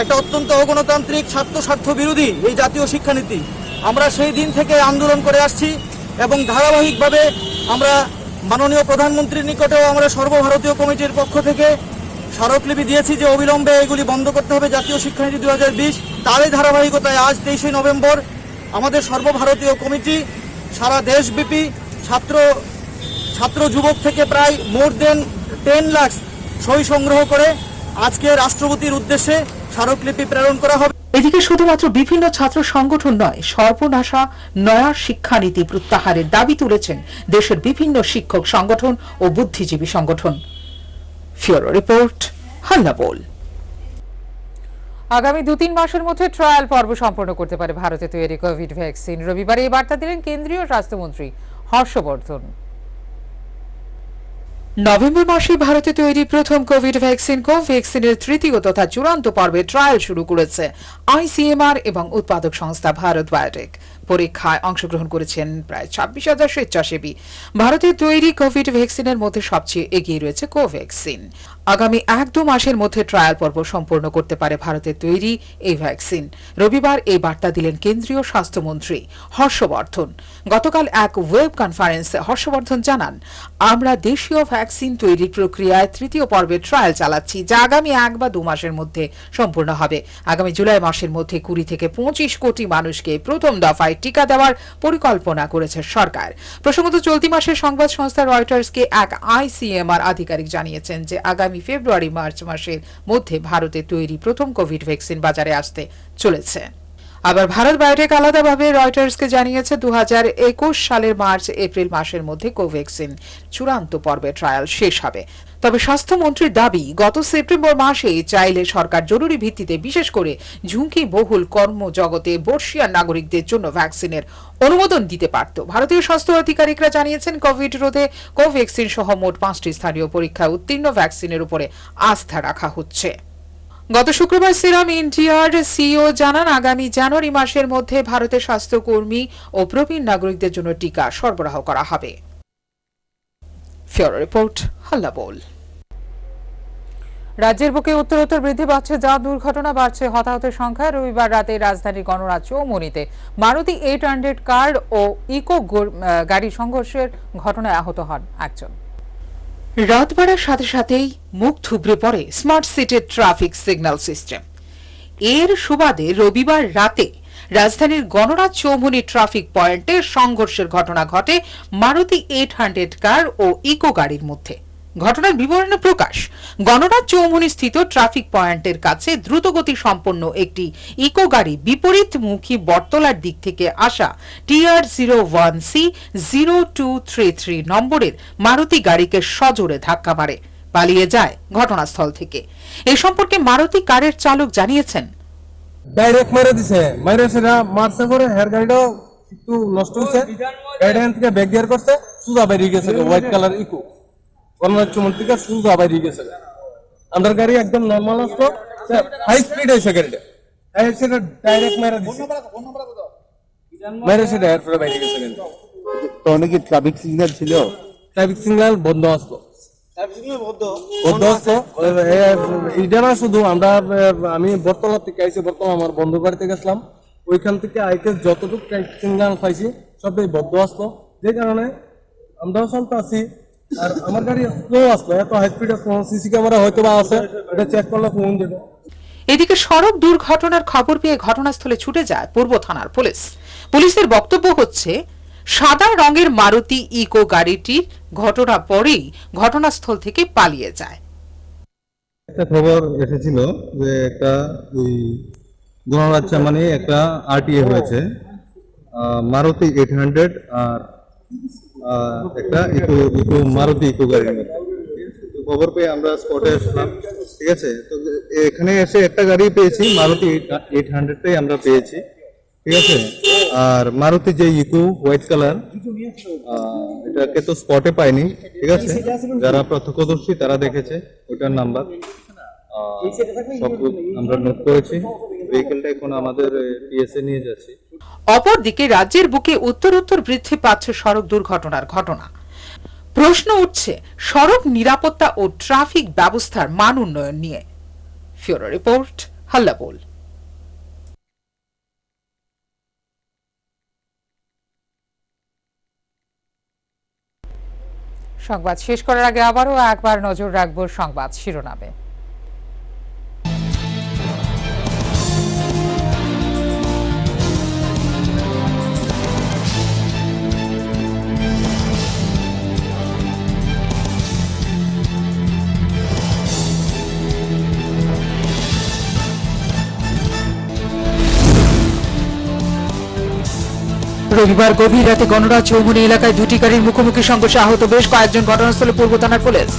S13: একটা অত্যন্ত অগণতান্ত্রিক, ছাত্র স্বার্থ বিরোধী এই জাতীয় শিক্ষানীতি। আমরা সেই দিন থেকে আন্দোলন করে আসছি এবং ধারাবাহিকভাবে আমরা মাননীয় প্রধানমন্ত্রীর নিকটেও আমরা সর্বভারতীয় কমিটির পক্ষ থেকে স্মারকলিপি দিয়েছি যে অবিলম্বে এগুলি বন্ধ করতে হবে জাতীয় শিক্ষানীতি 2020। তারই ধারাবাহিকতায় আজ 23 নভেম্বর আমাদের সর্বভারতীয় কমিটি সারা দেশব্যাপী ছাত্র যুবক থেকে প্রায় মোর দেন 10 লাখ সই সংগ্রহ করে আজকে রাষ্ট্রপতির উদ্দেশ্যে স্মারকলিপি প্রেরণ করা হবে।
S3: এদিকে শুধুমাত্র বিভিন্ন ছাত্র সংগঠন নয়, সর্বনাশা নয়া শিক্ষানীতি প্রত্যাহারের দাবি তুলেছেন দেশের বিভিন্ন শিক্ষক সংগঠন ও বুদ্ধিজীবী সংগঠন। ফিউরো রিপোর্ট, হাল্লাবোল।
S2: আগামী 2-3 মাসের মধ্যে ট্রায়াল পর্ব সম্পন্ন করতে পারে ভারতে তৈরি কোভিড ভ্যাকসিন। রবিবার এই বার্তা দিলেন কেন্দ্রীয় স্বাস্থ্যমন্ত্রী হর্ষবর্ধন।
S3: নভেম্বর মাসে ভারতে তৈরি প্রথম কোভিড ভ্যাকসিন কোভ্যাক্সিনের তৃতীয় তথা চূড়ান্ত পর্বে ট্রায়াল শুরু করেছে আইসিএমআর এবং উৎপাদক সংস্থা ভারত বায়োটেক। পরীক্ষায় অংশগ্রহণ করেছেন প্রায় 26,000 স্বেচ্ছাসেবী। ভারতের তৈরি কোভিড ভ্যাকসিনের মধ্যে সবচেয়ে এগিয়ে রয়েছে কোভ্যাক্সিন। আগামী 1-2 মাসের মধ্যে ট্রায়াল পর্ব সম্পূর্ণ করতে পারে ভারতের তৈরি এই ভ্যাকসিন। রবিবার এই বার্তা দিলেন কেন্দ্রীয় স্বাস্থ্যমন্ত্রী হর্ষবর্ধন। গতকাল এক ওয়েব কনফারেন্সে হর্ষবর্ধন জানান, আমরা দেশীয় ভ্যাকসিন তৈরির প্রক্রিয়ায় তৃতীয় পর্বে ট্রায়াল চালাচ্ছি, যা আগামী 1 বা 2 মাসের মধ্যে সম্পূর্ণ হবে। আগামী জুলাই মাসের মধ্যে 20 থেকে 25 কোটি মানুষকে প্রথম দফায় টিকা দেওয়ার পরিকল্পনা করেছে সরকার। প্রসঙ্গত চলতি মাসের সংবাদ সংস্থা রয়টার্সকে এক আইসিএমআর আধিকারিক জানিয়েছেন যে আগামী ফেব্রুয়ারি-মার্চ মাসের মধ্যে ভারতে তৈরি প্রথম কোভিড ভ্যাকসিন বাজারে আসতে চলেছে। আবার ভারত বায়োটেক আলাদাভাবে রয়টার্সকে জানিয়েছে 2021 সালের মার্চ-এপ্রিল মাসের মধ্যে কোভ্যাক্সিন চূড়ান্ত পর্বে ট্রায়াল শেষ হবে। তবে স্বাস্থ্যমন্ত্রীর দাবি, গত সেপ্টেম্বর মাসে চাইলে সরকার জরুরি ভিত্তিতে বিশেষ করে ঝুঁকি বহুল কর্মজগতে বর্ষীয়ান নাগরিকদের জন্য ভ্যাকসিনের অনুমোদন দিতে পারত। ভারতীয় স্বাস্থ্য আধিকারিকরা জানিয়েছেন, কোভিড রোধে কোভ্যাক্সিন সহ মোট 5টি স্থানীয় পরীক্ষায় উত্তীর্ণ ভ্যাকসিনের উপরে আস্থা রাখা হচ্ছে। গত শুক্রবার সিরাম ইন্ডিয়ার সিইও জানান, আগামী জানুয়ারি মাসের মধ্যে ভারতের স্বাস্থ্যকর্মী ও প্রবীণ নাগরিকদের জন্য টিকা সরবরাহ করা হবে। ফিউরো রিপোর্ট, হাল্লা বল।
S2: রাজ্যের বুকে উত্তরোত্তর বৃদ্ধি পাচ্ছে যান দুর্ঘটনা, বাড়ছে হতাহতের সংখ্যা। রবিবার রাতে রাজধানীর গণরাজ চৌমুহনীতে মারুতি 800 কার ও ইকো গাড়ি সংঘর্ষের ঘটনায় আহত হন একজন।
S3: রাত বাড়ার সাথে সাথেই মুখ থুবড়ে পড়ে স্মার্ট সিটির ট্রাফিক সিগন্যাল সিস্টেম। এর সুবাদে রবিবার রাতে রাজধানীর গণরাজ চৌমুহনী ট্রাফিক পয়েন্টে সংঘর্ষের ঘটনা ঘটে মারুতি 800 কার ও ইকো গাড়ির মধ্যে। ঘটনার বিবরণে প্রকাশ, গণরাজ চৌমুহনী স্থিত ট্রাফিক পয়েন্টের কাছে দ্রুতগতি সম্পন্ন একটি ইকো গাড়ি বিপরীতমুখী বটতলার দিক থেকে আসা TR01C 0233 নম্বরের মারুতি গাড়িকে সজোরে ধাক্কা মারে পালিয়ে যায় ঘটনাস্থল থেকে। এই সম্পর্কে মারুতি কারের চালক জানিয়েছেন,
S14: ডাইরেক্ট মেরে দিছে, মেরে সেটা মারছে পরে হেয়ার গাড়িটাও একটু নষ্ট হয়েছে, গাড়িটা থেকে ব্যাক গিয়ার করছে, সুজা বেরিয়ে গেছে, হোয়াইট কালার ইকো গণরাজ চৌমুহনী থেকে সুজা বেরিয়ে গেছে। আমাদের গাড়ি একদম নর্মাল আসতো, হাই স্পিড হয়েছে গাড়িটা, সেটা ডাইরেক্ট মেরে দিছে, মেরে সেটা এরপরে বেরিয়ে গেছে।
S6: তো অনেকে ট্রাফিক সিগন্যাল ছিল,
S14: ট্রাফিক সিগন্যাল বন্ধ আসতো, বন্ধ আসতো। এইটা না শুধু আমরা, আমি বটতলা থেকে আইসি, বটতলা আমার বন্ধুর বাড়িতে গেছিলাম, ওইখান থেকে আইতে যতটুকু ট্রাফিক সিগন্যাল পাইছি সবটাই বন্ধ আসতো, যে কারণে আমরাও চলতে আসি। আর আমার গাড়ি স্লো আসলো, এত হাই স্পিড আসলো, সিসি ক্যামেরা হয়তো বা আছে, এটা চেক করলে ফোন দেবে।
S3: এদিকে সড়ক দুর্ঘটনার খবর পেয়ে ঘটনাস্থলে ছুটে যায় পূর্ব থানার পুলিশ। পুলিশের বক্তব্য হচ্ছে, সাদা রঙের মারুতি ইকো গাড়িটির ঘটনা পরেই ঘটনাস্থল থেকে পালিয়ে যায়।
S15: একটা খবর এসেছিল যে একটা ওই গণরাজ মানে একটা RTA হয়েছে, মারুতি 800 আর একটা ইকো মারুতি ইকো গাড়ির মধ্যে। খবর পেয়ে আমরা স্পটে আসলাম, ঠিক আছে। তো এখানে এসে একটা গাড়ি পেয়েছি, মারুতি 800টাই আমরা পেয়েছি, ঠিক আছে। আর মারুতি যে ইকো হোয়াইট কালার, এটাকে তো স্পটে পাইনি, ঠিক আছে। যারা প্রত্যক্ষদর্শী তারা দেখেছে ওইটার নাম্বার সব আমরা নোট করেছি। ভেহিকেলটা এখন আমাদের PSA নিয়ে যাচ্ছি।
S3: অপরদিকে রাজ্যের বুকে উত্তরোত্তর বৃদ্ধি পাচ্ছে সড়ক দুর্ঘটনার ঘটনা। প্রশ্ন উঠছে সড়ক নিরাপত্তা ও ট্রাফিক ব্যবস্থার মান উন্নয়ন নিয়ে। ফিউরো রিপোর্ট, হাল্লা বল।
S2: সংবাদ শেষ করার আগে আবারও একবার নজর রাখবো সংবাদ শিরোনামে।
S3: রবিবার গভীর রাতে গণরাজ চৌমুহনী এলাকায় দুটি গাড়ির মুখোমুখি সংঘর্ষে আহত বেশ কয়েকজন। ঘটনাস্থলে পূর্ব থানার পুলিশ।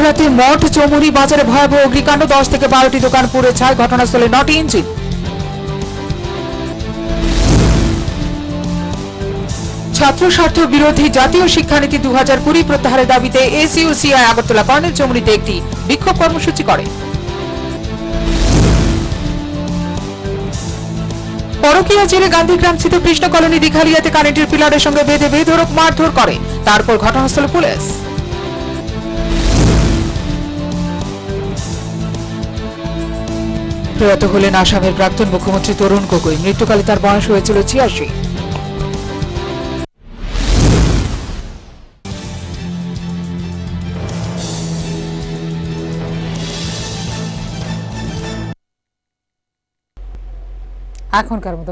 S3: রাতে মঠ চৌমুহনী বাজারে ভয়াবহ অগ্নিকাণ্ড, 10 থেকে 12টি দোকান পুড়ে ছাই, ঘটনাস্থলে 9টি ইঞ্জিন। ছাত্র স্বার্থ বিরোধী জাতীয় শিক্ষানীতি 2020 প্রত্যাহারের দাবিতে এসইউসিআই আগরতলা কর্নেল চৌমুহনীতে একটি বিক্ষোভ কর্মসূচি করে। পরকীয়া জেরে গান্ধীগ্রাম স্থিত কৃষ্ণ কলোনি দীঘালিয়াতে কারেন্টের পিলারের সঙ্গে বেঁধে বেধড়ক মারধর করে, তারপর ঘটনাস্থলে পুলিশ। প্রয়াত হলেন আসামের প্রাক্তন মুখ্যমন্ত্রী তরুণ গগৈ, মৃত্যুকালে তার বয়স হয়েছিল 86।
S2: এখনকার মতো